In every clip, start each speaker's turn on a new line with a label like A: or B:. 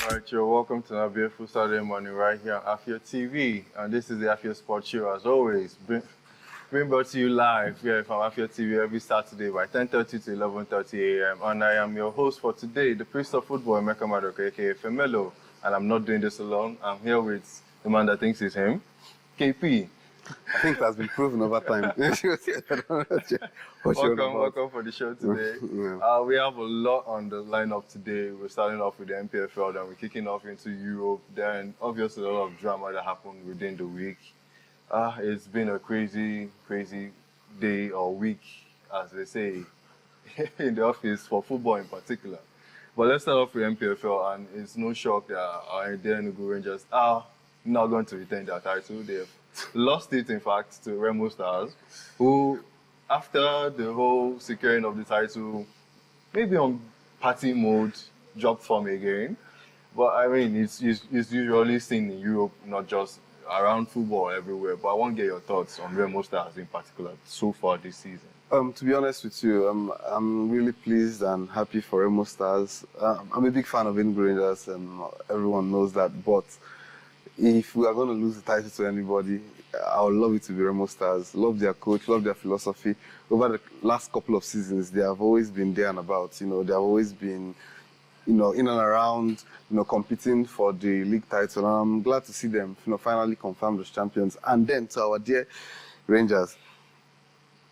A: Alright, you're welcome to our beautiful Saturday morning right here on Afia TV. And this is the Afia Sports Show, as always. Being brought to you live here from Afia TV every Saturday by 10:30 to 11:30 a.m. And I am your host for today, the priest of football, Emeka Madoka, aka Femelo. And I'm not doing this alone. I'm here with the man that thinks he's him, KP.
B: I think that's been proven over time.
A: Welcome for the show today.
B: Yeah.
A: We have a lot on the lineup today. We're starting off with the NPFL, then we're kicking off into Europe. Then obviously a lot of drama that happened within the week. It's been a crazy day or week, as they say, in the office for football in particular. But let's start off with NPFL, and it's no shock that our Enugu Rangers are not going to retain their title. They've lost it, in fact, to Remo Stars, who, after the whole securing of the title, maybe on party mode, dropped form again. But I mean, it's usually seen in Europe, not just around football everywhere. But I want to get your thoughts on Remo Stars in particular so far this season.
B: To be honest with you, I'm really pleased and happy for Remo Stars. I'm a big fan of Enugu Rangers, and everyone knows that. But if we are going to lose the title to anybody, I would love it to be Remo Stars. Love their coach, love their philosophy. Over the last couple of seasons, they have always been there and about. They have always been, in and around, competing for the league title. And I'm glad to see them, finally confirmed as champions. And then to our dear Rangers.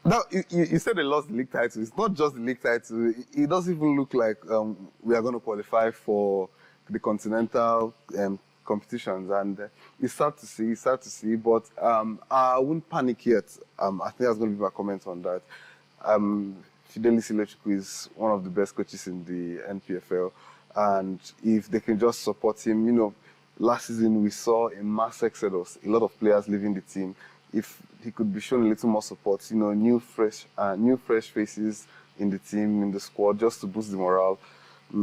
B: Now, you said they lost the league title. It's not just the league title. It doesn't even look like we are going to qualify for the continental competitions, and it's sad to see, but I wouldn't panic yet. I think that's going to be my comment on that. Fidelis Ilechukwu is one of the best coaches in the NPFL, and if they can just support him, last season we saw a mass exodus, a lot of players leaving the team. If he could be shown a little more support, new fresh faces in the team, in the squad, just to boost the morale,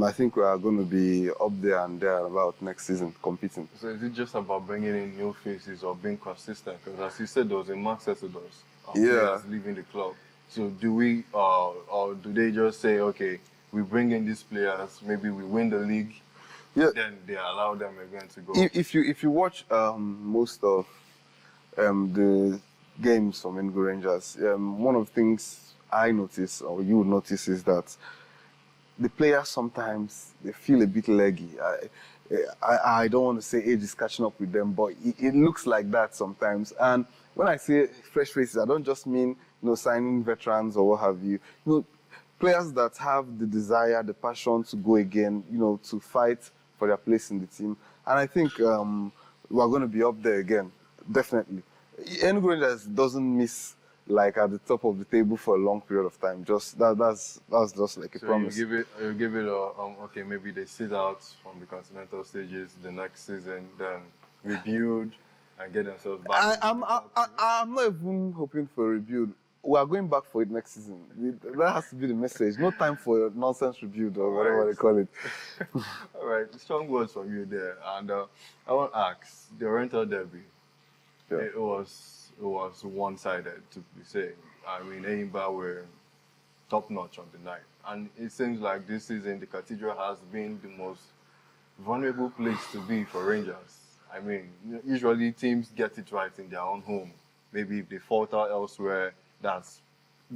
B: I think we are going to be up there and there about next season competing.
A: So is it just about bringing in new faces or being consistent? Because as you said, there was a mass exodus of players leaving the club. So do we, or do they just say, okay, we bring in these players, maybe we win the league, then they allow them again to go?
B: If you watch most of the games from Enugu Rangers, one of the things I notice, or you would notice, is that the players sometimes, they feel a bit leggy. I don't want to say age is catching up with them, but it looks like that sometimes. And when I say fresh faces, I don't just mean signing veterans or what have you. Players that have the desire, the passion to go again, to fight for their place in the team. And I think we're going to be up there again, definitely. Enugu Rangers doesn't miss like at the top of the table for a long period of time. Just that's just like a promise.
A: So you give it okay, maybe they sit out from the continental stages the next season, then rebuild and get themselves back.
B: I'm not even hoping for a rebuild. We are going back for it next season. That has to be the message. No time for nonsense rebuild or whatever they call it.
A: All right, strong words from you there. And I want to ask, the rental derby, it was one-sided, to be saying. I mean, Enyimba were top-notch on the night. And it seems like this season, the Cathedral has been the most vulnerable place to be for Rangers. I mean, usually teams get it right in their own home. Maybe if they falter elsewhere, that's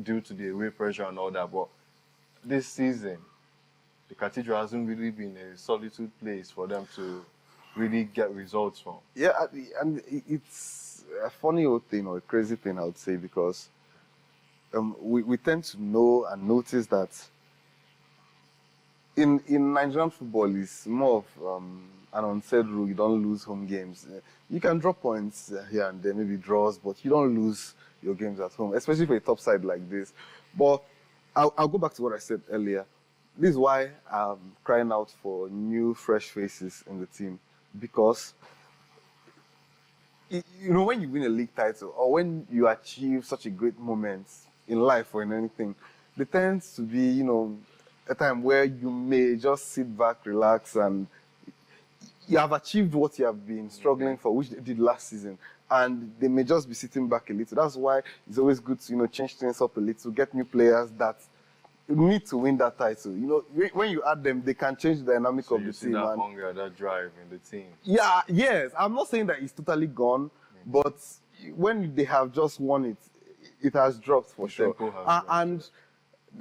A: due to the away pressure and all that. But this season, the Cathedral hasn't really been a solitude place for them to really get results from.
B: Yeah, and it's a funny old thing, or a crazy thing, I would say, because we tend to know and notice that in Nigerian football, it's more of an unsaid rule. You don't lose home games. You can drop points here and there, maybe draws, but you don't lose your games at home, especially for a top side like this. But I'll go back to what I said earlier. This is why I'm crying out for new, fresh faces in the team, because when you win a league title or when you achieve such a great moment in life or in anything, there tends to be, a time where you may just sit back, relax, and you have achieved what you have been struggling for, which they did last season. And they may just be sitting back a little. That's why it's always good to, change things up a little, get new players that need to win that title. You know, when you add them, they can change the dynamic
A: So
B: of
A: you
B: the
A: see
B: team.
A: that
B: And
A: hunger, that drive in the team.
B: yeah, yes. I'm not saying that it's totally gone, but when they have just won it, it has dropped for sure.
A: tempo has dropped,
B: And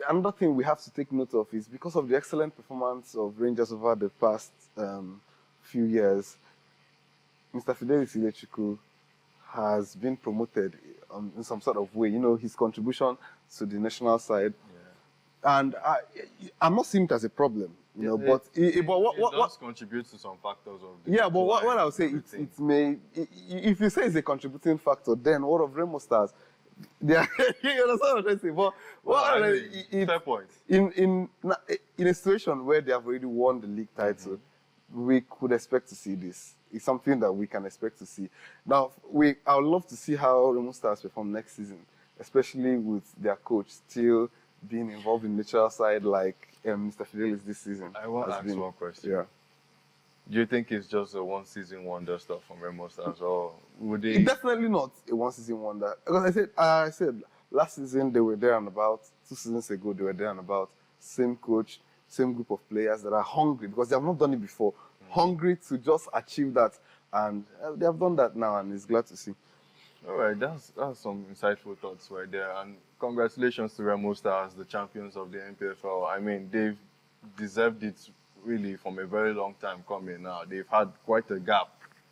B: another thing we have to take note of is because of the excellent performance of Rangers over the past few years, Mr. Fidelis Ilechukwu has been promoted in some sort of way. You know, his contribution to the national side. And I'm not seeing it as a problem, you know, but
A: it
B: what
A: does contribute to some factors of the
B: yeah, but what I would say,
A: decline of
B: it may, if you say it's a contributing factor, then what of Remo Stars? They are, you understand what I'm trying to say? But
A: fair point.
B: in a situation where they have already won the league title, we could expect to see this. It's something that we can expect to see. Now, I would love to see how Remo Stars perform next season, especially with their coach still being involved in the natural side like Mr. Fidelis this season.
A: I want to ask one question.
B: Yeah.
A: Do you think it's just a one-season wonder stuff from Remo Stars, or would they?
B: It's definitely not a one-season wonder. Because I said last season they were there and about. 2 seasons ago they were there and about. Same coach, same group of players that are hungry because they have not done it before. Hungry to just achieve that, and they have done that now, and it's glad to see.
A: All right, that's some insightful thoughts right there, and congratulations to Remo Stars, the champions of the NPFL. I mean, they've deserved it really from a very long time coming now. They've had quite a gap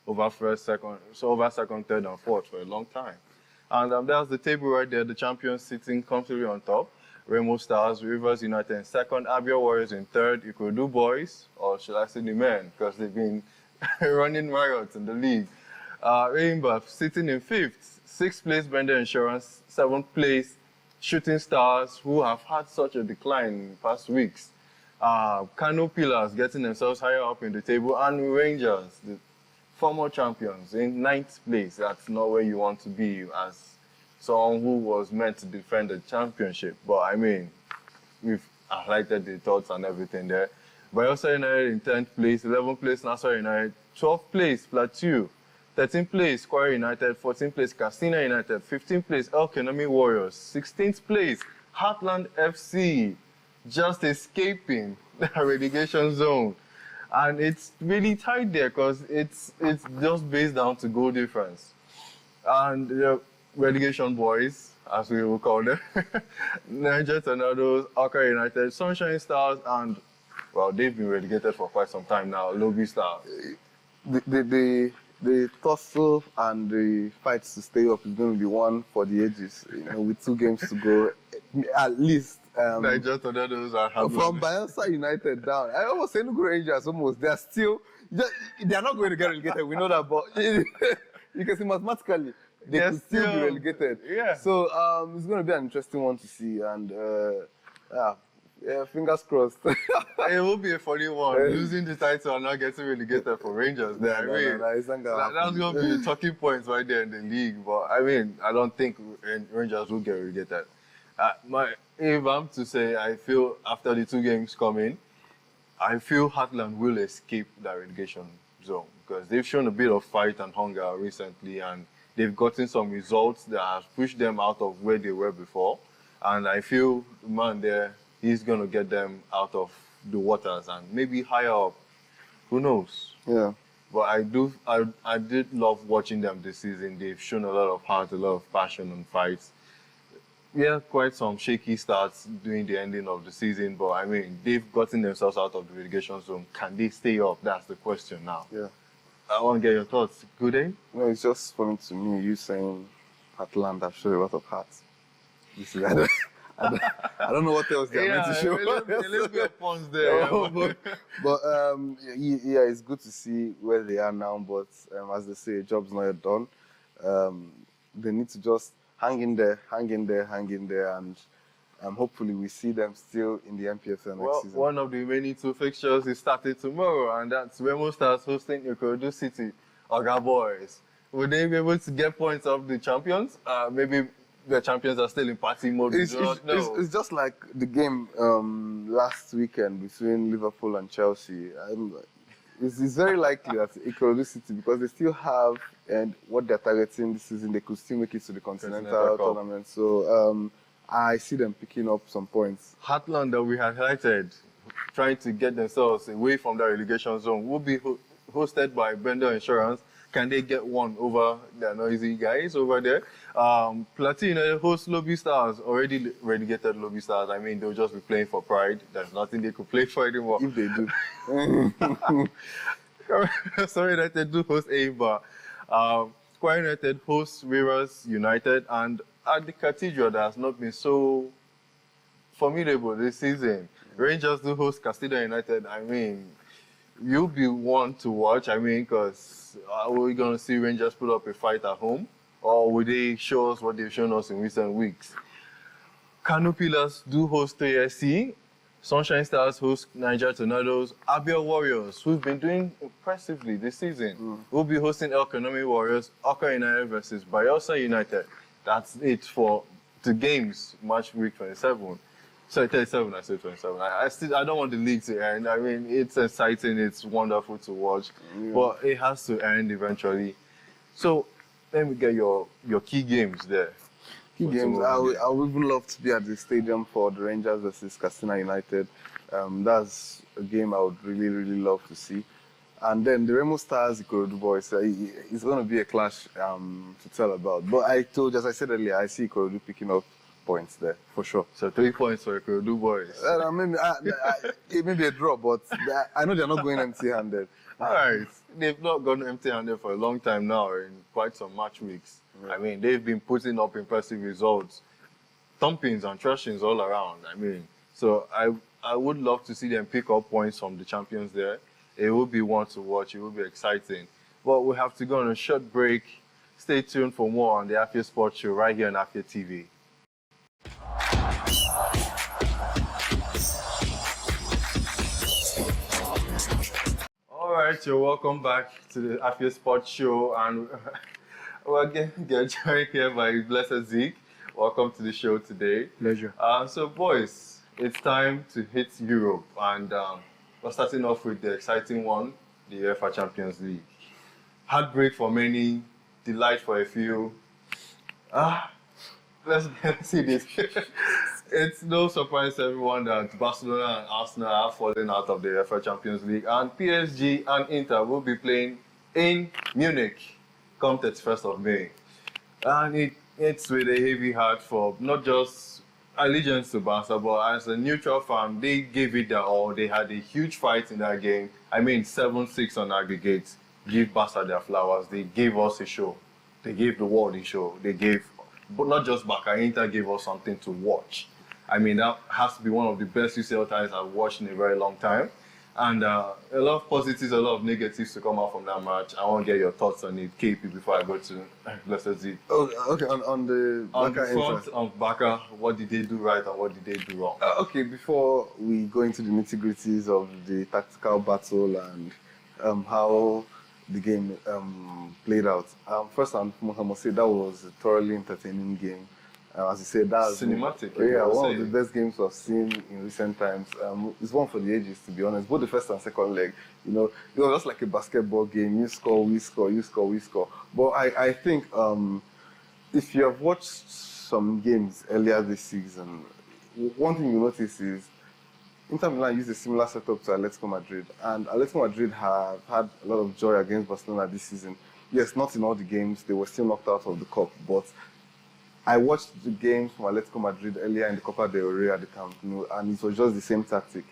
A: over second, third, and fourth for a long time. And that's the table right there, the champions sitting comfortably on top. Remo Stars, Rivers United in second, Abia Warriors in third, Ikorodu Boys, or should I say the men, because they've been running riots in the league. Rainbow sitting in fifth, sixth place Bender Insurance, seventh place Shooting Stars, who have had such a decline in the past weeks. Kano Pillars getting themselves higher up in the table, and Rangers, the former champions, in ninth place. That's not where you want to be as someone who was meant to defend the championship. But I mean, we've highlighted the thoughts and everything there. Bayelsa United in 10th place, 11th place Nassau United, 12th place Plateau, 13th place Quarry United, 14th place Castina United, 15th place El Kanemi Warriors, 16th place Heartland FC, just escaping the relegation zone. And it's really tight there because it's just based down to goal difference. And the relegation boys, as we will call them, Niger Tornadoes, Accra United, Sunshine Stars, and, well, they've been relegated for quite some time now, Lobby Stars.
B: The tussle and the fights to stay up is going to be one for the ages, you know, with 2 games to go, at least.
A: Niger Tornadoes are
B: from Bayelsa United down. I almost say Enugu Rangers almost. They are not going to get relegated. We know that, but you can see mathematically they could still be relegated.
A: Yeah.
B: So it's going to be an interesting one to see, and fingers crossed.
A: It will be a funny one, losing the title and not getting relegated for Rangers. That's going to be a talking point right there in the league. But I mean, I don't think Rangers will get relegated. If I'm to say, I feel after the 2 games coming, I feel Heartland will escape that relegation zone because they've shown a bit of fight and hunger recently, and they've gotten some results that have pushed them out of where they were before. And I feel the man there, he's going to get them out of the waters and maybe higher up. Who knows?
B: Yeah.
A: But I did love watching them this season. They've shown a lot of heart, a lot of passion and fights. Yeah, quite some shaky starts during the ending of the season, but I mean, they've gotten themselves out of the relegation zone. Can they stay up? That's the question now.
B: Yeah.
A: I want to get your thoughts. Good day?
B: No, it's just funny to me, you saying Heartland have shown a lot of heart. I don't know what else they're meant to show.
A: A little bit of puns there.
B: but yeah, it's good to see where they are now, but as they say, job's not yet done. They need to just hang in there, and hopefully we see them still in the NPFL next season.
A: One of the remaining 2 fixtures is started tomorrow, and that's Remo Stars hosting Ikorodu City, Oga Boys. Would they be able to get points off the champions? Maybe the champions are still in party mode.
B: It's just like the game last weekend between Liverpool and Chelsea. It's very likely that Ikorodu City, because they still have, and what they're targeting this season, they could still make it to the Continental Tournament. So I see them picking up some points.
A: Heartland that we had highlighted, trying to get themselves away from that relegation zone, will be hosted by Bender Insurance. Can they get one over the noisy guys over there? Platina hosts Lobby Stars, already relegated Lobby Stars. I mean, they'll just be playing for pride. There's nothing they could play for anymore.
B: If they do.
A: Sorry that they do host Ava. Square United hosts Rivers United, and at the Cathedral, that has not been so formidable this season. Rangers do host Castilla United. I mean, you'll be one to watch. I mean, because are we going to see Rangers put up a fight at home? Or will they show us what they've shown us in recent weeks? Kano Pillars do host 3SC. Sunshine Stars host Niger Tornadoes. Abia Warriors, who've been doing impressively this season, will be hosting El Kanami Warriors. Oka United versus Bayelsa United. That's it for the games, match week 27. Sorry, 37, I said 27. I don't want the league to end. I mean, it's exciting, it's wonderful to watch, but it has to end eventually. So, let me get your key games there.
B: Key games, I would even love to be at the stadium for the Rangers versus Castina United. That's a game I would really, really love to see. And then the Remo Stars, Ikorodu Boys, it's going to be a clash to tell about. But as I said earlier, I see Ikorodu picking up points there, for sure.
A: So 3 points for Ikorodu Boys.
B: It may be a draw, but I know they're not going empty-handed.
A: All right. They've not gone empty-handed for a long time now in quite some match weeks. I mean, they've been putting up impressive results, thumpings and thrashings all around. I mean, so I would love to see them pick up points from the champions there. It will be one to watch. It will be exciting. But we have to go on a short break. Stay tuned for more on the Afia Sports Show right here on Afia TV. All right, you're welcome back to the Afia Sports Show, and we're getting joined here by Blessed Zeke. Welcome to the show today.
C: Pleasure.
A: So, boys, it's time to hit Europe, and we're starting off with the exciting one, the UEFA Champions League. Heartbreak for many, delight for a few. Let's see this. It's no surprise to everyone that Barcelona and Arsenal have fallen out of the UEFA Champions League, and PSG and Inter will be playing in Munich come 31st of May. And it's with a heavy heart for not just allegiance to Barca, but as a neutral fan, they gave it their all. They had a huge fight in that game. I mean, 7-6 on aggregate. Give Barca their flowers. They gave us a show. They gave the world a show. They gave, but not just Barca, Inter gave us something to watch. I mean, that has to be one of the best UCL ties I've watched in a very long time. And a lot of positives, a lot of negatives to come out from that match. I want to get your thoughts on it, KP, before I go to Blessed Z.
B: Oh, okay, on the
A: front of Barca, what did they do right and what did they do wrong?
B: Okay, before we go into the nitty-gritties of the tactical battle and how the game played out, first and foremost, I must say that was a thoroughly entertaining game. As you said, that's
A: cinematic.
B: One of the best games we've seen in recent times. It's one for the ages, to be honest. Both the first and second leg, it was just like a basketball game. You score, we score, you score, we score. But I think if you have watched some games earlier this season, one thing you notice is Inter Milan used a similar setup to Atletico Madrid, and Atletico Madrid have had a lot of joy against Barcelona this season. Yes, not in all the games; they were still knocked out of the cup, but I watched the games from Atletico Madrid earlier in the Copa del Rey at the Camp Nou, and it was just the same tactic.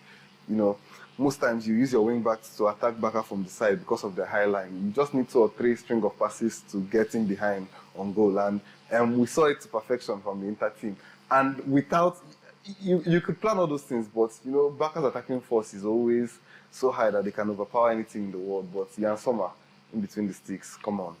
B: Most times you use your wing backs to attack Barca from the side because of the high line. You just need 2 or 3 string of passes to get in behind on goal, and we saw it to perfection from the Inter team. And without, you could plan all those things, but Barca's attacking force is always so high that they can overpower anything in the world. But Jan Sommer, in between the sticks, come on.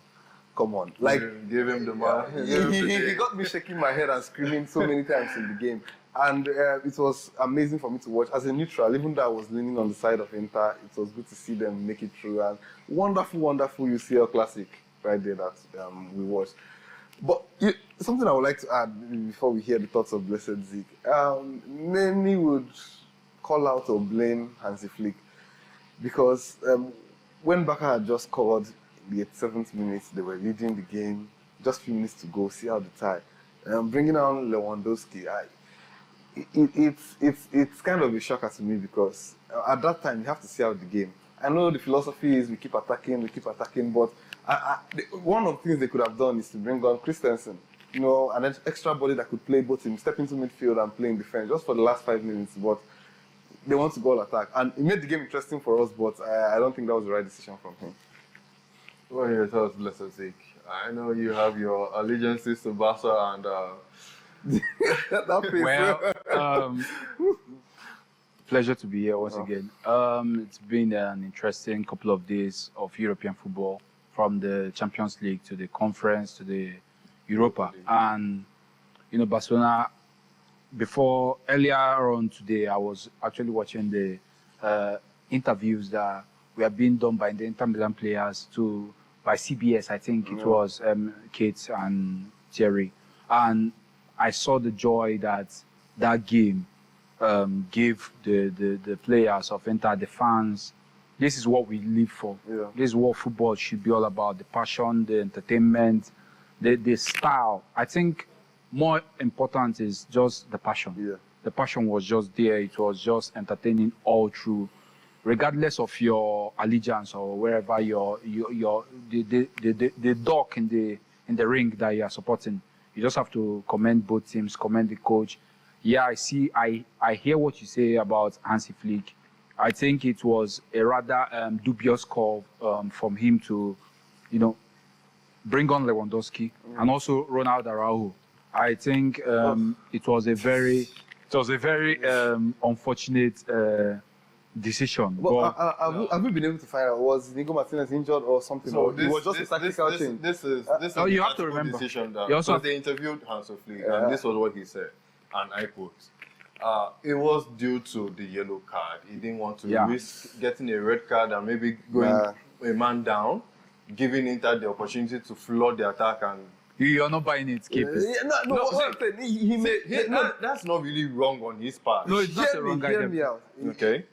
B: Like,
A: give him the man.
B: He got me shaking my head and screaming so many times in the game. And it was amazing for me to watch. As a neutral, even though I was leaning on the side of Inter, it was good to see them make it through. And wonderful, wonderful UCL classic right there that we watched. But something I would like to add before we hear the thoughts of Blessed Zeke. Many would call out or blame Hansi Flick because when Barca had just scored the 87th minute, they were leading the game, just few minutes to go, see how the tie. Bringing on Lewandowski, it's kind of a shocker to me because at that time you have to see out the game. I know the philosophy is we keep attacking, but one of the things they could have done is to bring on Christensen, an extra body that could play both teams, step into midfield and play in defense just for the last 5 minutes. But they want to go all attack, and it made the game interesting for us. But I don't think that was the right decision from him.
A: What are your thoughts, Blessed Zeke? I know you have your allegiances to Barca and.
B: That face,
C: pleasure to be here once again. It's been an interesting couple of days of European football, from the Champions League to the Conference to the Europa. And, Barcelona, earlier on today, I was actually watching the interviews that were being done by the Inter Milan players by CBS, I think it was Kate and Thierry. And I saw the joy that game gave the players of Inter, the fans. This is what we live for.
B: Yeah.
C: This is what football should be all about: the passion, the entertainment, the style. I think more important is just the passion.
B: Yeah.
C: The passion was just there. It was just entertaining all through, regardless of your allegiance or wherever the dog in the ring that you are supporting. You just have to commend both teams, commend the coach. Yeah, I hear what you say about Hansi Flick. I think it was a rather dubious call from him to, bring on Lewandowski and also Ronald Araujo. I think it was a very unfortunate decision.
B: But have you been able to find out, was Nico Martinez injured or something?
A: So
B: it was just a tactical change.
A: This is
C: you
A: a
C: have to remember.
A: decision that
C: You also
A: they interviewed Hansi Flick, and this was what he said, and I quote: "It was due to the yellow card. He didn't want to risk getting a red card and maybe going a man down, giving Inter the opportunity to flood the attack and."
C: You're not buying it, Keep
A: That's not really wrong on his part.
C: No, it's not a wrong
B: Hear me out.
A: Okay.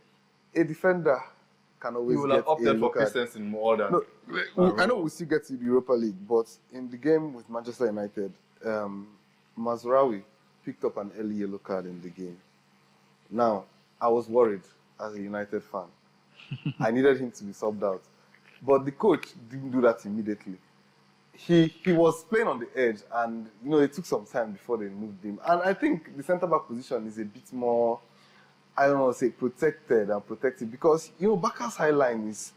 B: A defender can always
A: You will
B: get
A: have opted
B: a
A: for
B: look at.
A: Christensen more than.
B: I know we'll still get to the Europa League, but in the game with Manchester United, Mazraoui picked up an early yellow card in the game. Now, I was worried as a United fan. I needed him to be subbed out. But the coach didn't do that immediately. He was playing on the edge, and it took some time before they moved him. And I think the centre-back position is a bit more, I don't want to say protected and protected, because Barca's high line is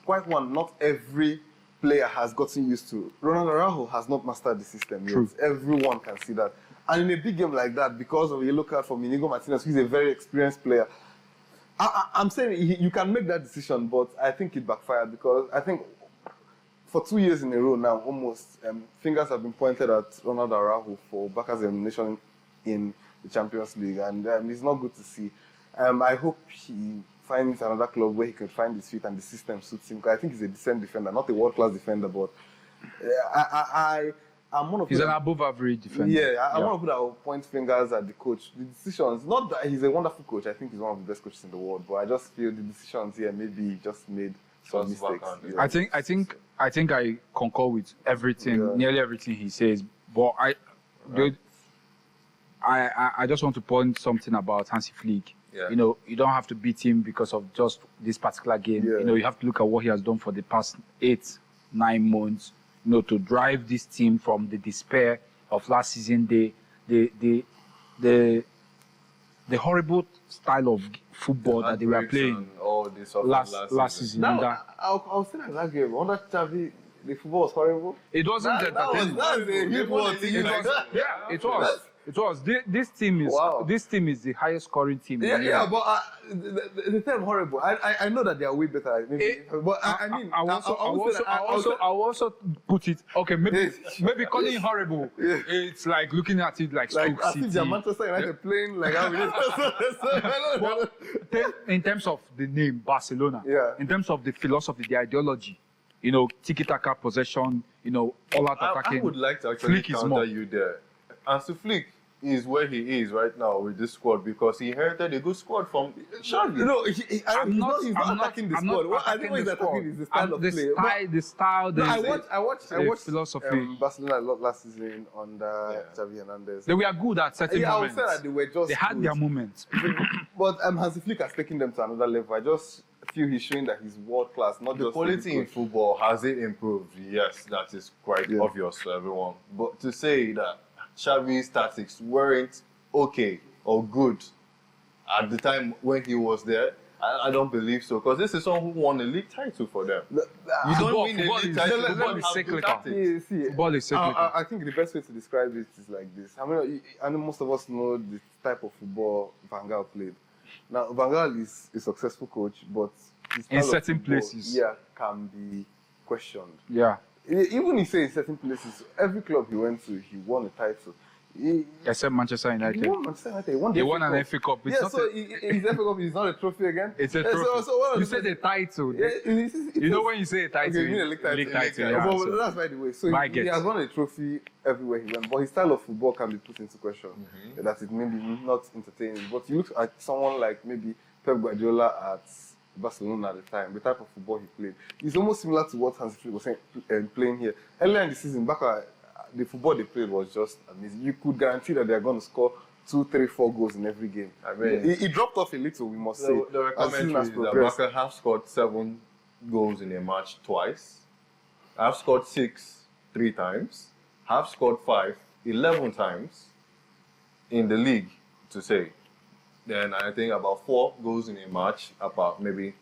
B: quite one not every player has gotten used to. Ronald Araujo has not mastered the system yet.
C: True.
B: Everyone can see that. And in a big game like that, because of a yellow card from Inigo Martinez, who's a very experienced player, I'm saying you can make that decision, but I think it backfired, because I think for 2 years in a row now, almost, fingers have been pointed at Ronald Araujo for Barca's elimination in the Champions League, and it's not good to see. I hope he finds another club where he can find his feet and the system suits him, because I think he's a decent defender, not a world-class defender, but I'm one of
C: He's an above-average defender.
B: Yeah, I'm one of people that will point fingers at the coach. The decisions, not that he's a wonderful coach, I think he's one of the best coaches in the world, but I just feel the decisions here maybe he just made some mistakes. Yeah.
C: I think I concur with everything, nearly everything he says. But I just want to point something about Hansi Flick.
A: Yeah.
C: You don't have to beat him because of just this particular game.
B: Yeah.
C: You have to look at what he has done for the past 8-9 months. To drive this team from the despair of last season, the horrible style of football that they were playing last season.
B: I'll say that game. Under Xavi, the football was horrible.
C: It wasn't entertaining. Yeah, it was. It was. This team is the highest scoring team.
B: Yeah, but the term horrible. I know that they are way better. But
C: I'll also put it. Okay, maybe calling it horrible. It's like looking at it like Stoke
B: as
C: City.
B: if they're Manchester United playing like how we did.
C: In terms of the name Barcelona, in terms of the philosophy, the ideology, tiki-taka possession, all out attacking.
A: I would like to actually counter you there. Hansi Flick is where he is right now with this squad because he inherited a good squad from Xavi.
B: No, he's not attacking the squad. What I think he's attacking is the style of play.
C: The style,
B: no, I watched
C: philosophy.
B: Barcelona a lot last season under Xavi Hernandez.
C: They were good at certain moments.
B: I would say that they were just
C: They had
B: good.
C: their moments.
B: But Hansi Flick has taken them to another level. I just feel he's showing that he's world class. Not
A: The
B: just
A: quality in football, has it improved? Yes, that is quite obvious to everyone. But to say that Xavi's tactics weren't okay or good at the time when he was there, I don't believe so. Because this is someone who won a league title for them. You don't win a league title.
C: Football is cyclical. Football is cyclical.
B: I think the best way to describe it is like this. I know most of us know the type of football Van Gaal played. Now, Van Gaal is a successful coach, but his style
C: in
B: of
C: certain
B: football,
C: places,
B: can be questioned.
C: Yeah.
B: Even if say in certain places, every club he went to, he won a title.
C: Except Manchester United.
B: He won Manchester United. He won
C: They won an FA Cup.
B: His FA Cup is not a trophy again.
C: It's a trophy. You said a title. You know when you say a title,
B: you mean a league title.
C: League title.
B: Yeah.
C: Yeah,
B: But that's by the way. So he has won a trophy everywhere he went, but his style of football can be put into question. That it may be not entertaining. But you look at someone like maybe Pep Guardiola at Barcelona at the time, the type of football he played, it's almost similar to what Hansi Flick was saying, playing here. Earlier in the season, the football they played was just amazing. You could guarantee that they're going to score 2, 3, 4 goals in every game. I mean, he dropped off a little, we must say.
A: There were commentaries that Barca have scored 7 goals in a match twice, have scored 6 3 times, have scored 5 11 times in the league, to say. Then I think about 4 goals in a match, about maybe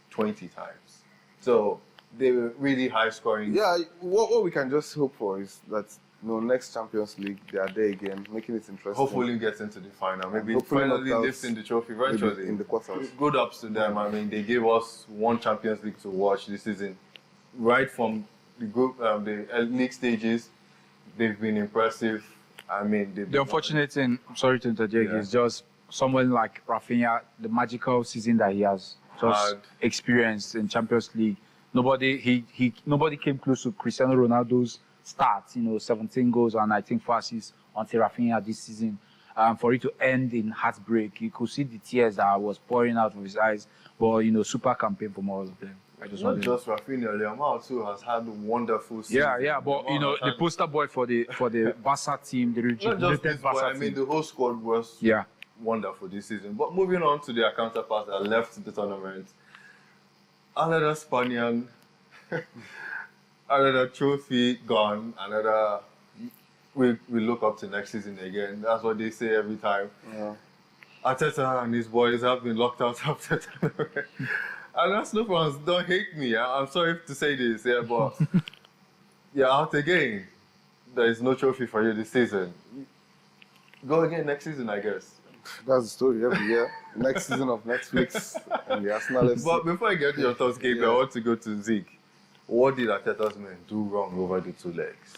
A: 20 times. So they were really high scoring.
B: Yeah, what we can just hope for is that next Champions League they are there again, making it interesting.
A: Hopefully get into the final. Maybe finally lifting the trophy eventually.
B: In the quarters.
A: Good ups to them. I mean, they gave us 1 Champions League to watch this season. Right from the group, the league stages, they've been impressive. I mean,
C: the unfortunate thing, I'm sorry to interject, is just someone like Rafinha, the magical season that he has just experienced in Champions League. Nobody came close to Cristiano Ronaldo's stats, 17 goals and I think 4 assists until Rafinha this season. For it to end in heartbreak, you could see the tears that was pouring out of his eyes. But super campaign from all of them.
A: Not just Rafinha, Yamal too has had a wonderful season.
C: Yeah, but the poster boy for the Barca team, the rejuvenated Barca team.
A: I mean, the whole squad was wonderful this season. But moving on to their counterparts that left the tournament, another Spaniard, another trophy gone, another. We look up to next season again. That's what they say every time.
B: Yeah.
A: Arteta and his boys have been locked out of the tournament. And Arsenal fans, don't hate me. I'm sorry to say this, but you're out again. There is no trophy for you this season. Go again next season, I guess.
B: That's the story every year. Next season of Netflix and the Arsenal FC.
A: But before I get to your thoughts, Gabe, I want to go to Zeke. What did Arteta's men do wrong over the 2 legs?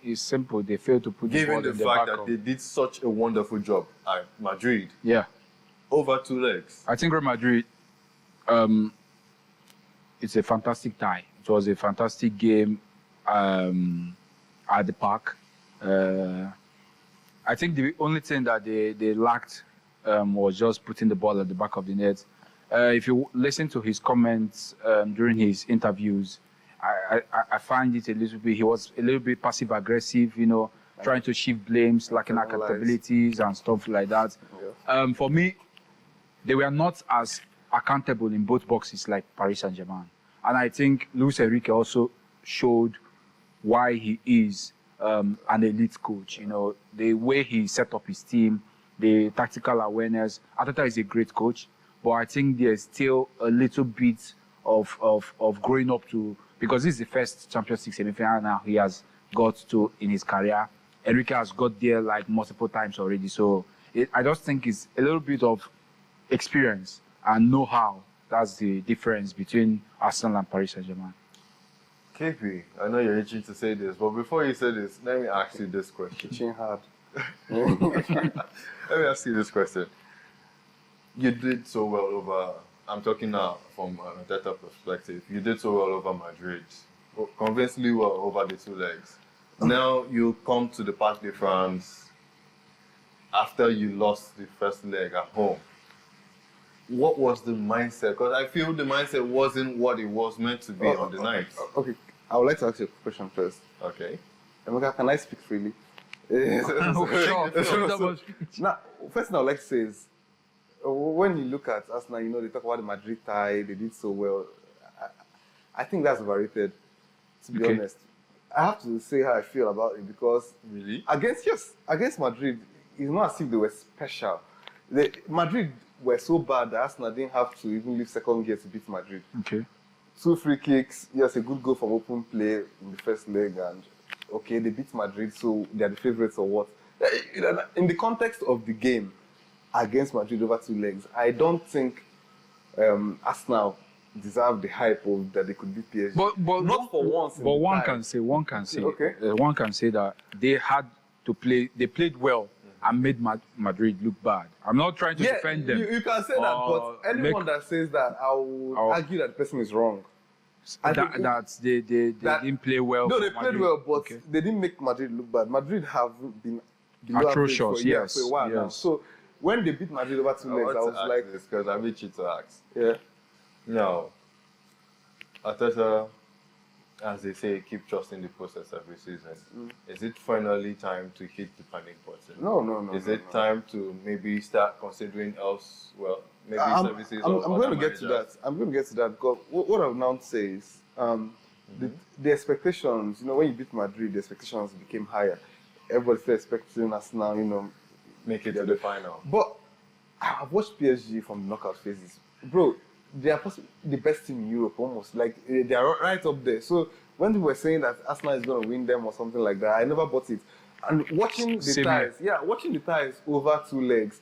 C: It's simple. They failed to put
A: Given
C: the ball
A: the
C: in the
A: fact
C: back
A: that
C: of.
A: they did such a wonderful job at Madrid.
C: Yeah.
A: Over 2 legs.
C: I think Real Madrid, it's a fantastic tie. It was a fantastic game at the park. I think the only thing that they lacked was just putting the ball at the back of the net. If you listen to his comments during his interviews, I find it a little bit, he was a little bit passive-aggressive, trying to shift blames, lacking accountabilities and stuff like that. Yeah. For me, they were not as accountable in both boxes like Paris Saint-Germain. And I think Luis Enrique also showed why he is an elite coach. The way he set up his team, the tactical awareness. Arteta is a great coach, but I think there's still a little bit of growing up to, because this is the first Champions League semi-final now he has got to in his career. Enrique has got there like multiple times already. So I just think it's a little bit of experience and know-how. That's the difference between Arsenal and Paris Saint-Germain.
A: KP, I know you're itching to say this, but before you say this, let me ask you this question.
B: Itching hard.
A: Let me ask you this question. You did so well over, I'm talking now from an Arteta perspective, you did so well over Madrid, convincingly well over the 2 legs. Now you come to the Parc de France after you lost the first leg at home. What was the mindset? Because I feel the mindset wasn't what it was meant to be on the night.
B: Okay, I would like to ask you a question first.
A: Okay.
B: Emeka, can I speak freely?
C: Sure.
B: Now, first thing I would like to say is, when you look at Arsenal, you know, they talk about the Madrid tie, they did so well. I think that's overrated, to be honest. I have to say how I feel about it because
A: Really?
B: against Madrid, it's not as if they were special. Madrid were so bad that Arsenal didn't have to even leave second gear to beat Madrid.
C: Okay.
B: 2 free kicks, yes, a good goal from open play in the first leg, and okay, they beat Madrid, so they're the favourites or what? In the context of the game against Madrid over 2 legs, I don't think Arsenal deserve the hype of that they could beat PSG.
C: But
B: not for once.
C: But one can say one can say that they had to play. They played well and made Madrid look bad. I'm not trying to defend them.
B: You can say that, but anyone that says that, I will argue that the person is wrong.
C: They didn't play well.
B: No, they played
C: Madrid.
B: well, but they didn't make Madrid look bad. Madrid have been below
C: atrocious,
B: average for a while now.
C: yes.
B: So when they beat Madrid over 2 legs, I was like,
A: because I'm itchy to ask.
B: yeah.
A: No. Arteta, as they say, keep trusting the process every season. Is it finally time to hit the panic button?
B: No.
A: Is it time to maybe start considering else? Well, maybe services.
B: I'm
A: or
B: going to
A: other
B: get to that.
A: managers?
B: I'm going to get to that because what I would now say is the expectations. You know, when you beat Madrid, the expectations became higher. Everybody still expecting Arsenal, you know,
A: Make it to the final.
B: But I've watched PSG from the knockout phases, bro. They are possibly the best team in Europe, almost like they are right up there. So when they were saying that Arsenal is going to win them or something like that, I never bought it. And watching the ties over 2 legs,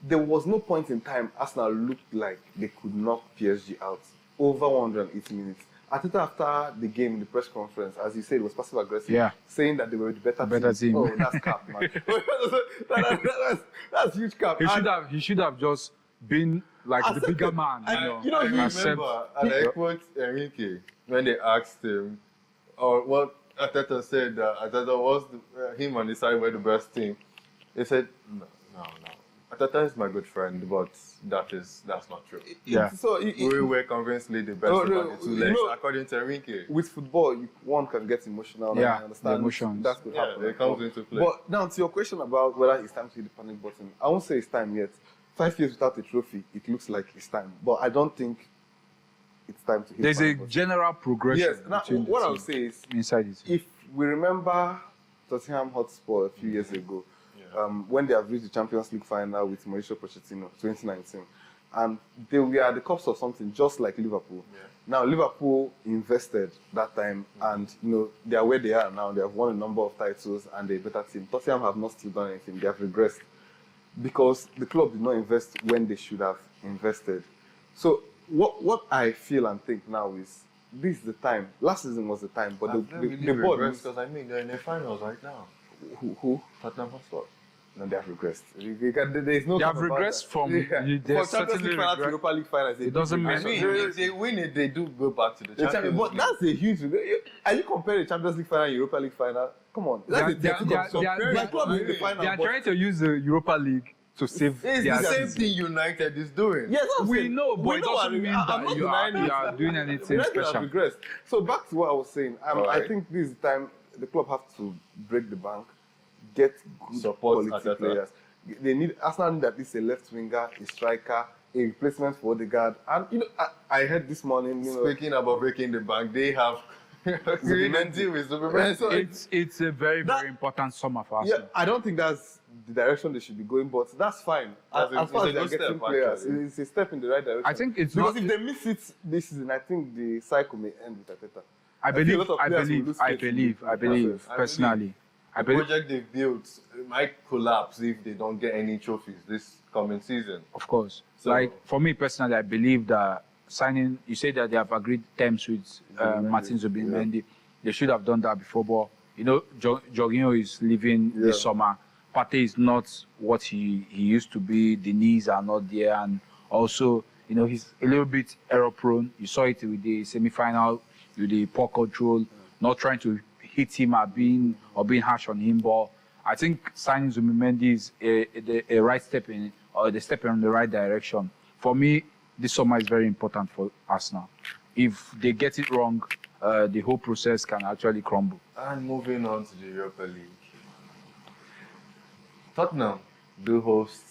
B: there was no point in time Arsenal looked like they could knock PSG out over 180 minutes. Arteta, after the game in the press conference, as you said, was passive aggressive, saying that they were the better team. Oh, that's cap, man. that's huge cap.
C: He should have just been like the bigger man.
A: You remember, and I quote Enrique when they asked him, or what Arteta said, Arteta was him and the side were the best team. He said, no. Arteta is my good friend, but that's not true. We were convincingly the best of the 2 legs, according to Enrique.
B: With football, one can get emotional. And I understand
C: emotions.
B: That could happen.
A: It comes into play.
B: But now to your question about whether it's time to hit the panic button, I won't say it's time yet. 5 years without a trophy, it looks like it's time. But I don't think it's time to hit
C: There's
B: the panic
C: a
B: button.
C: general progression.
B: Yes. Now, what I would say is,
C: inside it.
B: if we remember Tottenham Hotspur a few years ago, when they have reached the Champions League final with Mauricio Pochettino, 2019, and they were at the cups of something just like Liverpool.
A: Yeah.
B: Now Liverpool invested that time, and you know they are where they are now. They have won a number of titles, and they're a better team. Tottenham have not still done anything. They have regressed because the club did not invest when they should have invested. So what I feel and think now is this is the time. Last season was the time, but the board,
A: because I mean they're in the finals right now.
B: Who?
A: Tottenham Hotspur.
B: No, they have regressed. There's no.
C: They have regressed from.
B: For Champions League final to Europa League finals.
C: It doesn't mean.
A: I mean, if they win it, they do go back to the Champions League.
B: But that's a huge. Are you comparing the Champions League final and Europa League final? Come on.
C: They are trying to use the Europa League to save.
A: It's the same thing United is doing.
B: Yes,
C: we know, but it doesn't mean that you are doing anything special.
B: So back to what I was saying. I think this is the time the club have to break the bank, get good
A: Support
B: quality players. They need Arsenal need at least a left winger, a striker, a replacement for Odegaard. And you know, I heard this morning.
A: Speaking about breaking the bank, they have
C: it's a very important summer for Arsenal.
B: Yeah, I don't think that's the direction they should be going, but that's fine. As far as they're getting players, it's a step in the right direction.
C: I think it's
B: because if they miss it this season, I think the cycle may end with Arteta.
C: I believe personally.
A: The project they've built might collapse if they don't get any trophies this coming season.
C: Of course. So, like, for me personally, I believe that signing, you say that they have agreed terms with Martin Zubimendi. They should have done that before, but, you know, Jorginho is leaving this summer. Partey is not what he used to be. The knees are not there. And also, you know, he's a little bit error prone. You saw it with the semi-final, with the poor control, not trying to hit him or being harsh on him. But I think signing Zubimendi is a right step in, or the step in the right direction. For me, this summer is very important for Arsenal. If they get it wrong, the whole process can actually crumble.
A: And moving on to the Europa League. Tottenham do host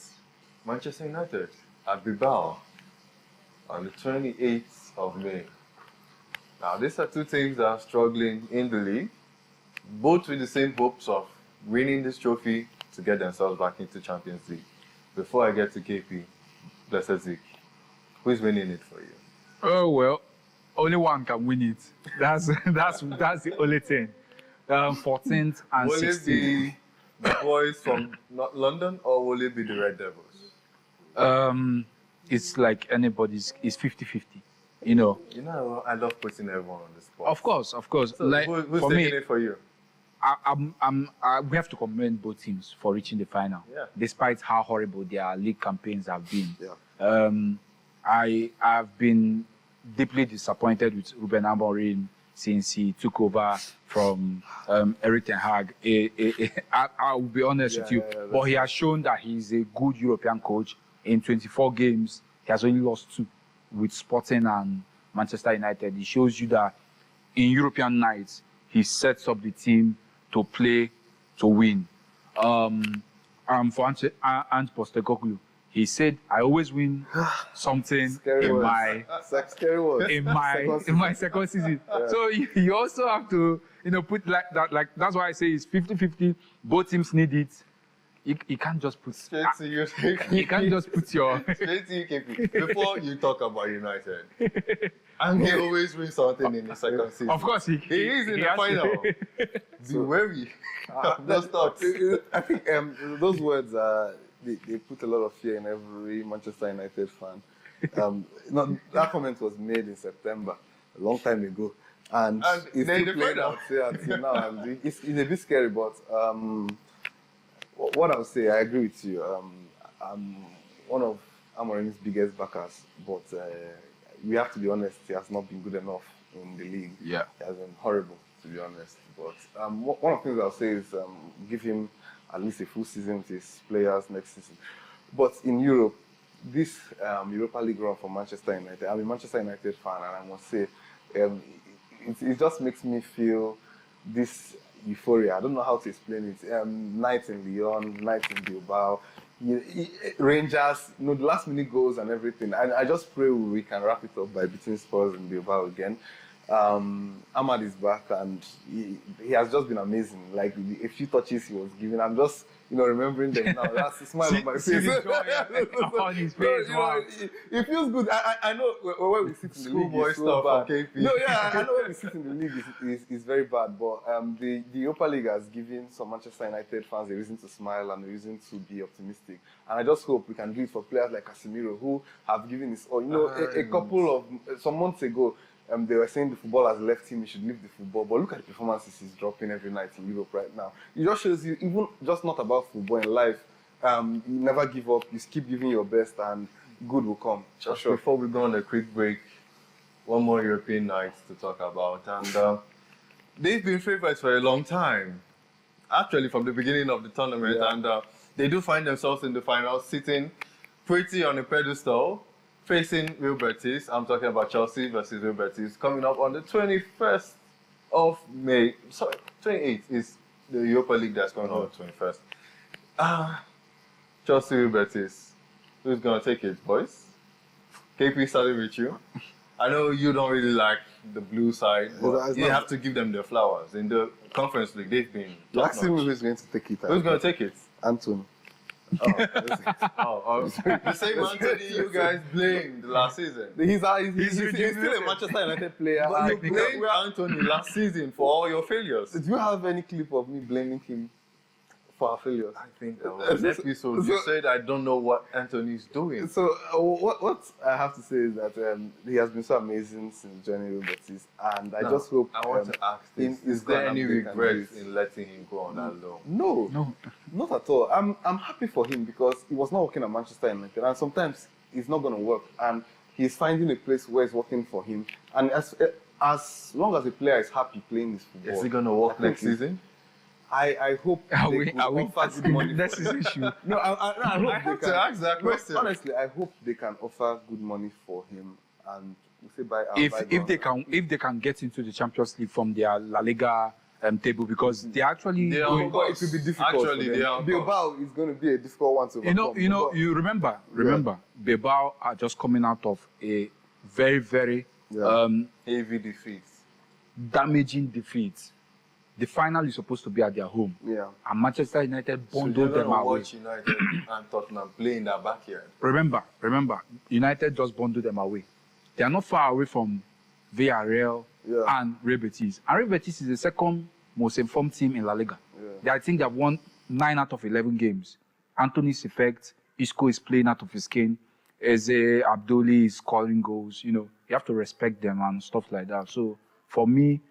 A: Manchester United at Bilbao on the 28th of May. Now, these are two teams that are struggling in the league, both with the same hopes of winning this trophy to get themselves back into Champions League. Before I get to KP, Blessed Zik, who's winning it for you?
C: Oh, well, only one can win it. That's the only thing. 14th and
A: Will
C: 16th.
A: it be the boys from London, or will it be the Red Devils?
C: It's like anybody's. It's 50-50. You know.
A: You know, I love putting everyone on the spot.
C: Of course.
A: So
C: Like
A: who's
C: for
A: taking
C: me,
A: it for you?
C: we have to commend both teams for reaching the final, despite how horrible their league campaigns have been.
B: Yeah.
C: I have been deeply disappointed with Ruben Amorim since he took over from Erik ten Hag. I will be honest with you, but he has shown that he's a good European coach. In 24 games, he has only lost 2 with Sporting and Manchester United. It shows you that in European nights, he sets up the team to play to win. For Ant Postecoglou, he said, "I always win something in my second season." Yeah. So you also have to, put like that. Like that's why I say it's 50-50. Both teams need it. You can't just put.
A: Straight to you.
C: You can't just put your.
A: Straight to you, KP. Before you talk about United, and he always wins something in the second season.
C: Of course, he
A: is in the final. Be wary. Those thoughts.
B: I think those words they put a lot of fear in every Manchester United fan. That comment was made in September, a long time ago, and it's still played out here until now. And it's a bit scary, but what I would say, I agree with you. I'm one of Amorim's biggest backers, but we have to be honest, he has not been good enough in the league.
C: Yeah.
B: He has been horrible, to be honest. But one of the things I'll say is give him at least a full season with his players next season. But in Europe, this Europa League run for Manchester United, I'm a Manchester United fan, and I must say, it just makes me feel this euphoria. I don't know how to explain it. Nights in Lyon, nights in Bilbao, Rangers, the last minute goals and everything. And I just pray we can wrap it up by beating Spurs in Bilbao again. Ahmad is back, and he has just been amazing. Like a few touches he was giving, I'm just remembering them now. That's a smile on my face.
C: On his face.
B: It feels good. I know where we sit in the league is so bad. I know where we sit in the league is very bad. But the Europa League has given some Manchester United fans a reason to smile and a reason to be optimistic. And I just hope we can do it for players like Casemiro, who have given his all. A couple of some months ago, they were saying the football has left him, he should leave the football. But look at the performances he's dropping every night in Europe right now. It just shows you, even just not about football in life, you never give up, you keep giving your best, and good will come.
A: Just sure. Before we go on a quick break, one more European night to talk about. And they've been favourites for a long time. Actually, from the beginning of the tournament. Yeah. And they do find themselves in the final, sitting pretty on a pedestal, facing Real Betis. I'm talking about Chelsea versus Real Betis, coming up on the 21st of May. Sorry, 28th is the Europa League that's going on the 21st. Chelsea, Real Betis. Who's going to take it, boys? KP, starting with you. I know you don't really like the blue side, but you have to give them their flowers. In the Conference League, they've been top-notch.
B: Who's going to take it?
A: Who's going to take it?
B: Anthony.
A: The same Anthony you guys blamed last season.
B: He's still a Manchester United player.
A: But you blamed Anthony last season for all your failures.
B: Do you have any clip of me blaming him for our failures?
A: I think that was an episode. You said I don't know what Anthony's doing.
B: So what I have to say is that he has been so amazing since joining Real Betis, and I just hope.
A: I want to ask this: is there any regret in letting him go on that loan?
B: No, not at all. I'm happy for him because he was not working at Manchester United, and sometimes it's not going to work. And he's finding a place where it's working for him. And as long as the player is happy playing his football,
A: Is he going to work next season?
B: I hope they could offer good money.
C: That's his issue.
B: No, I
A: have to ask that question.
B: Honestly, I hope they can offer good money for him, and we say buy.
C: If they can get into the Champions League from their La Liga table, because they actually
A: They are
C: going,
A: on course.
B: It will be difficult.
A: Actually,
B: for
A: they
B: them.
A: are on
B: Bilbao is going to be a difficult one to overcome.
C: you remember, Bilbao are just coming out of a very, very
A: heavy defeat.
C: damaging defeat. The final is supposed to be at their home.
B: Yeah.
C: And Manchester United bundled them away.
A: Watch United and Tottenham play in their backyard.
C: Remember, United just bundled them away. They are not far away from Villarreal and Real Betis. And Real Betis is the second most informed team in La Liga. I think they have won 9 out of 11 games. Anthony's effect, Isco is playing out of his skin. Eze Abdoli is scoring goals. You have to respect them and stuff like that. So for me,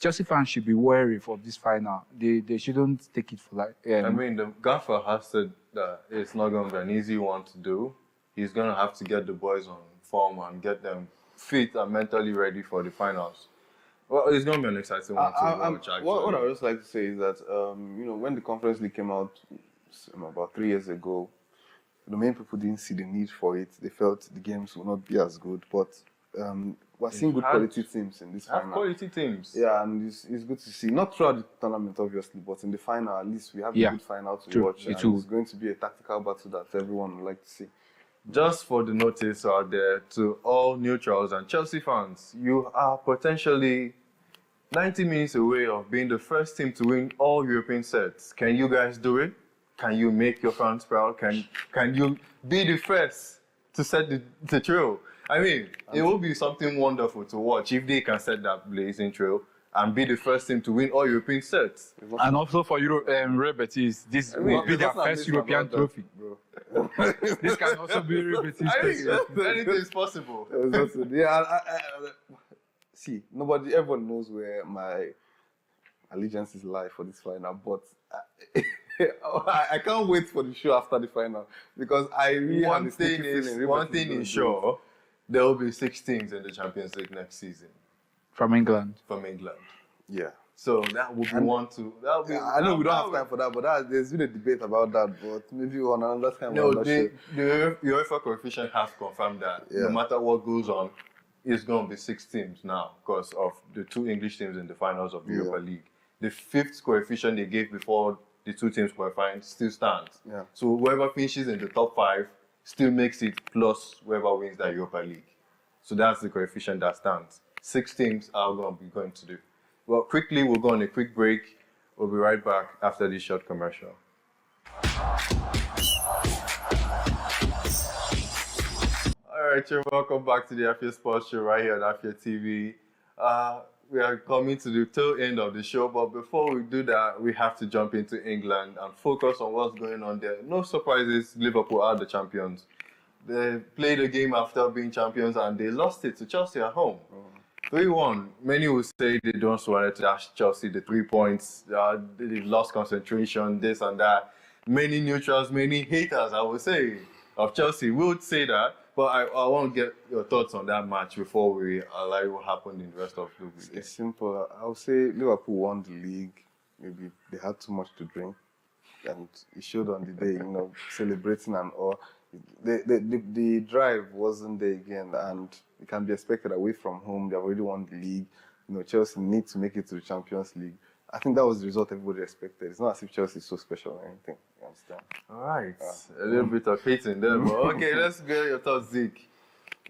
C: Chelsea fans should be wary for this final. They shouldn't take it for like.
A: I mean, the gaffer has said that it's not going to be an easy one to do. He's going to have to get the boys on form and get them fit and mentally ready for the finals. Well, it's going to be an exciting one to watch, actually.
B: What I would just like to say is that, when the Conference League came out about 3 years ago, the main people didn't see the need for it. They felt the games would not be as good, but we're seeing good quality teams in this final.
A: Quality teams.
B: Yeah, and it's good to see. Not throughout the tournament, obviously, but in the final, at least we have a good final to watch. And it's going to be a tactical battle that everyone would like to see.
A: Just for the notice out there to all neutrals and Chelsea fans, you are potentially 90 minutes away of being the first team to win all European sets. Can you guys do it? Can you make your fans proud? Can you be the first to set the trail? I mean, it will be something wonderful to watch if they can set that blazing trail and be the first team to win all European sets.
C: And also for Real Betis, this will be their first European trophy. This can also be Real Betis.
A: Anything is possible.
B: See, everyone knows where my allegiance is lie for this final, but I can't wait for the show after the final because I really have this feeling.
A: One thing is sure, there will be 6 teams in the Champions League next season.
C: From England.
B: Yeah.
A: So that would be one to.
B: I know we don't have time for that, but there's been a debate about that. But maybe on another time.
A: No, the UEFA coefficient has confirmed that no matter what goes on, it's going to be 6 teams now because of the 2 English teams in the finals of the Europa League. The 5th coefficient they gave before the 2 teams qualifying still stands.
B: Yeah.
A: So whoever finishes in the top 5 still makes it plus whoever wins the Europa League. So that's the coefficient that stands. 6 teams are going to be going to do. Well, quickly, we'll go on a quick break. We'll be right back after this short commercial. All right, welcome back to the Afia Sports Show right here on Afia TV. We are coming to the tail end of the show, but before we do that, we have to jump into England and focus on what's going on there. No surprises, Liverpool are the champions. They played a game after being champions and they lost it to Chelsea at home. 3-1. Many will say they don't want to dash Chelsea the 3 points. They lost concentration, this and that. Many neutrals, many haters, I would say, of Chelsea would say that. But I want to get your thoughts on that match before we allow what happened in the rest of the week.
B: It's simple. I would say Liverpool won the league. Maybe they had too much to drink. And it showed on the day, celebrating and all. The drive wasn't there again, and it can be expected away from home. They've already won the league. Chelsea need to make it to the Champions League. I think that was the result everybody expected. It's not as if Chelsea is so special or anything. You understand?
A: All right. A little bit of hating there, but okay, let's get your thoughts, Zeke.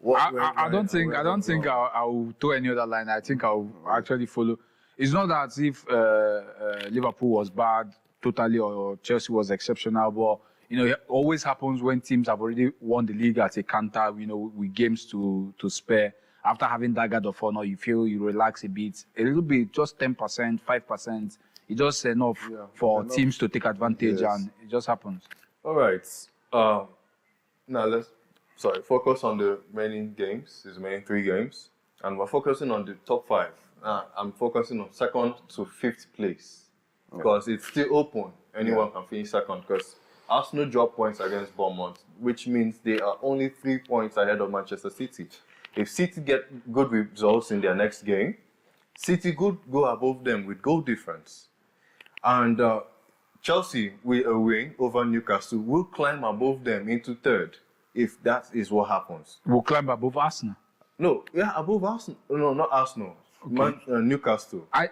C: I don't think I'll do any other line. I think I'll actually follow. It's not that as if Liverpool was bad totally or Chelsea was exceptional, but it always happens when teams have already won the league at a canter, with games to spare. After having that guard of honor, you feel you relax a bit. A little bit, just 10%, 5%. It's just enough for teams to take advantage, and it just happens.
A: All right. Now let's focus on the remaining games. There's remaining 3 games. And we're focusing on the top 5. I'm focusing on 2nd to 5th place. Because it's still open. Anyone can finish 2nd. Because Arsenal dropped points against Bournemouth. which means they are only 3 points ahead of Manchester City. If City get good results in their next game, City could go above them with goal difference. And Chelsea, with a win over Newcastle, will climb above them into third, if that is what happens.
C: We'll climb above Arsenal.
A: No, yeah, above Arsenal. No, not Arsenal.
C: Okay.
A: Newcastle.
C: I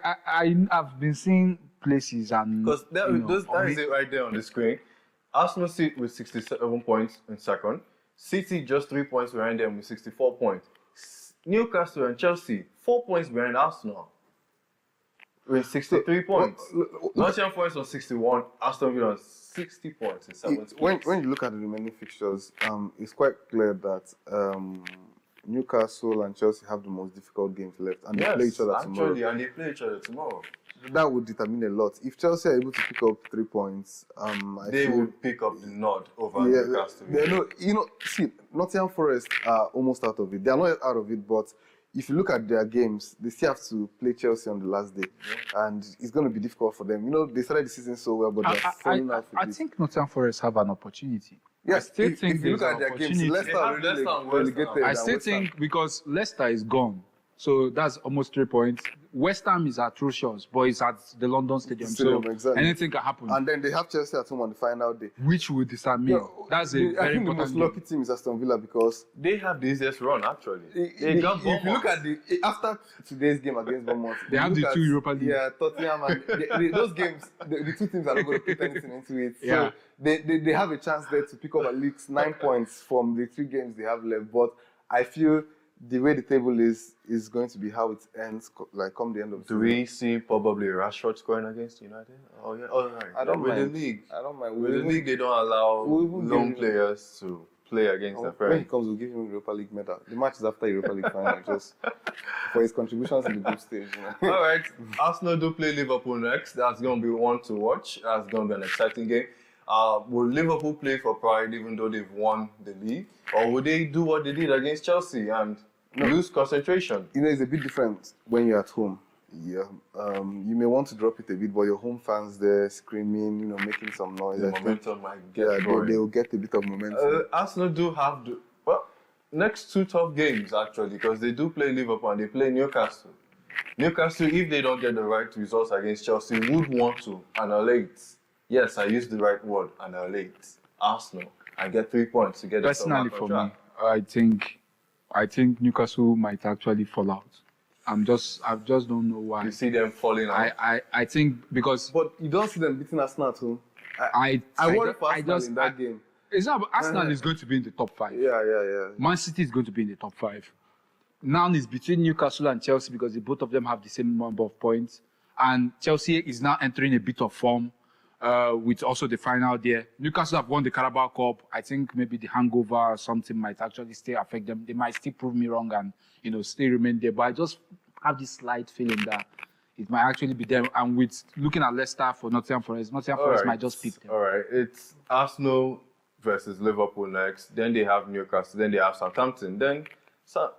C: have been seeing places and
A: Because that is it right there on the screen. Arsenal sit with 67 points in second. City just 3 points behind them with 64 points. Newcastle and Chelsea 4 points behind Arsenal with 63 points. Nottingham Forest on 61. Aston Villa on 60 points in 70 points.
B: When you look at the remaining fixtures, it's quite clear that Newcastle and Chelsea have the most difficult games left, and they play each other tomorrow.
A: And they play each other tomorrow.
B: That would determine a lot. If Chelsea are able to pick up 3 points,
A: they will pick up the nod over Newcastle.
B: See, Nottingham Forest are almost out of it. They are not out of it, but if you look at their games, they still have to play Chelsea on the last day, and it's going to be difficult for them. They started the season so well, but they're falling out.
C: I think Nottingham Forest have an opportunity.
B: Yes,
C: I still think
B: if you look at their games, Leicester are really relegated.
C: I still think because Leicester is gone, so that's almost 3 points. West Ham is atrocious, but it's at the London Stadium, so
B: exactly.
C: anything can happen.
B: And then they have Chelsea at home on the final day,
C: which will determine. That's a very
B: I think
C: important
B: the most lucky team is Aston Villa because
A: they have the easiest run actually.
B: If you look at after today's game against Bournemouth,
C: they have the 2 Europa League.
B: Yeah, Tottenham and those games, the 2 teams are not going to put anything into it. So
C: Yeah.
B: they have a chance there to pick up at least 9 points from the 3 games they have left. But I feel the way the table is going to be how it ends, like come the end of the season.
A: Do we see probably Rashford scoring against United? Oh yeah, right.
B: I don't mind.
A: With the league,
B: I don't mind.
A: with the league, they don't allow lone players to play against their
B: When he
A: friends.
B: comes, we'll give him Europa League medal. The match is after Europa League final, just for his contributions in the group stage.
A: All right, Arsenal do play Liverpool next. That's going to be one to watch. That's going to be an exciting game. Will Liverpool play for pride even though they've won the league? Or will they do what they did against Chelsea and lose concentration?
B: It's a bit different when you're at home. Yeah, you may want to drop it a bit, but your home fans there screaming, making some noise.
A: The momentum might get going.
B: They will get a bit of momentum.
A: Arsenal do have next 2 tough games actually, because they do play Liverpool and they play Newcastle. Newcastle, if they don't get the right results against Chelsea, would want to annihilate. Yes, I used the right word, annihilate Arsenal and get 3 points to get
C: Personally, for me, I think Newcastle might actually fall out. I just don't know why.
A: You see them falling out.
C: I think because.
B: But you don't see them beating Arsenal at home.
C: I
B: worry for Arsenal in that game.
C: It's not. Arsenal is going to be in the top 5.
B: Yeah.
C: Man City is going to be in the top 5. Now it's between Newcastle and Chelsea because both of them have the same number of points, and Chelsea is now entering a bit of form. With also the final there. Newcastle have won the Carabao Cup. I think maybe the hangover or something might actually still affect them. They might still prove me wrong and, still remain there. But I just have this slight feeling that it might actually be them. And with looking at Leicester for Nottingham Forest might just pick them.
A: All right, it's Arsenal versus Liverpool next. Then they have Newcastle. Then they have Southampton. Then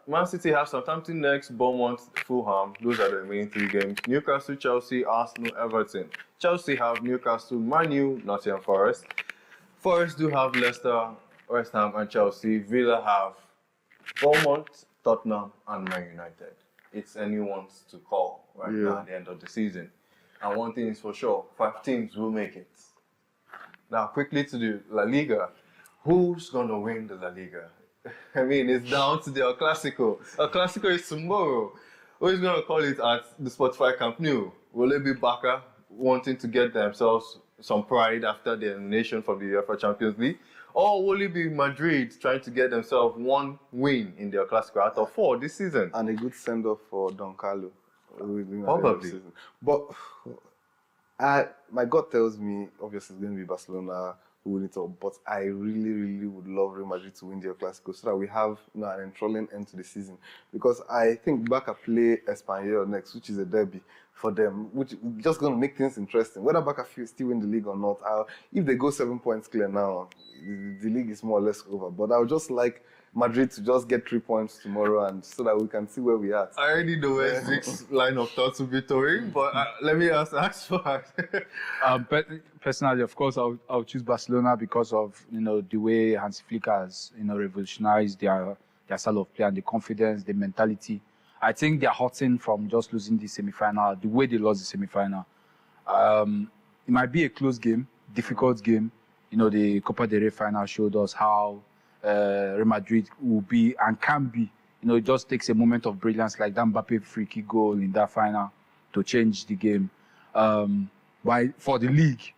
A: Man City have Southampton next, Bournemouth, Fulham. Those are the remaining 3 games. Newcastle, Chelsea, Arsenal, Everton. Chelsea have Newcastle, Man U, Nottingham Forest. Forest do have Leicester, West Ham, and Chelsea. Villa have Bournemouth, Tottenham, and Man United. It's anyone's to call now at the end of the season. And one thing is for sure, 5 teams will make it. Now, quickly to the La Liga. Who's going to win the La Liga? I mean, it's down to the El Clasico. El Clasico is tomorrow. Who's going to call it at the Spotify Camp Nou? Will it be Barca wanting to get themselves some pride after the elimination from the UEFA Champions League? Or will it be Madrid trying to get themselves 1 win in the El Clasico out of 4 this season?
B: And a good send-off for Don Carlo.
A: Probably.
B: But my gut tells me, obviously, it's going to be Barcelona who win it all. But I really, really would love Real Madrid to win the El Clasico so that we have an enthralling end to the season. Because I think Barca play Espanyol next, which is a derby for them, which is just going to make things interesting. Whether Barca still win the league or not, if they go 7 points clear now, the league is more or less over. But I would just like Madrid to just get 3 points tomorrow, and so that we can see where we are.
A: I already know where Zig's line of thoughts will be towing, but let me ask for
C: But personally, of course, I'll choose Barcelona because of the way Hansi Flick has revolutionized their style of play and the confidence, the mentality. I think they're hurting from just losing the semi-final. The way they lost the semi-final, it might be a close game, difficult game. The Copa del Rey final showed us how Real Madrid will be and can be. It just takes a moment of brilliance like that Mbappe free kick goal in that final to change the game. For the league,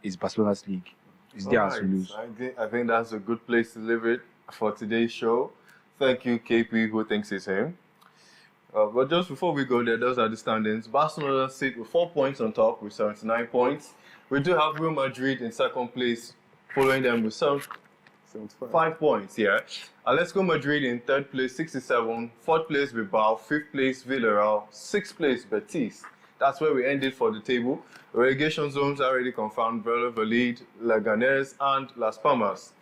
C: it's Barcelona's league. It's theirs to lose.
A: I think that's a good place to leave it for today's show. Thank you, KP, who thinks it's him. But just before we go there, those are the standings. Barcelona sit with 4 points on top with 79 points. We do have Real Madrid in second place, following them with 5 points, yeah. Atletico Madrid in third place, 67. Fourth place, Bilbao. Fifth place, Villarreal. Sixth place, Betis. That's where we ended for the table. The relegation zones are already confirmed. Valladolid, Leganés, and Las Palmas.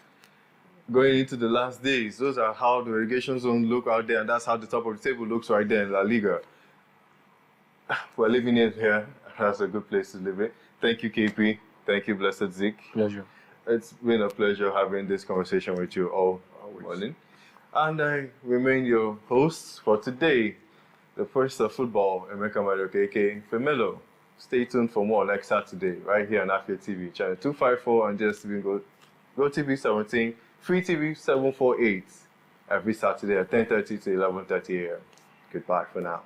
A: Going into the last days, those are how the relegation zone look out there, and that's how the top of the table looks right there in La Liga. We're leaving it here. That's a good place to leave it. Thank you, KP. Thank you, Blessed Zik.
C: Pleasure.
A: It's been a pleasure having this conversation with you all morning. And I remain your host for today, the first of football, Emeka Madoka, aka Femelo. Stay tuned for more next Saturday, right here on Afia TV, channel 254 and JSTV Go TV 17, Free TV 748, every Saturday at 10:30 to 11:30 a.m. Goodbye for now.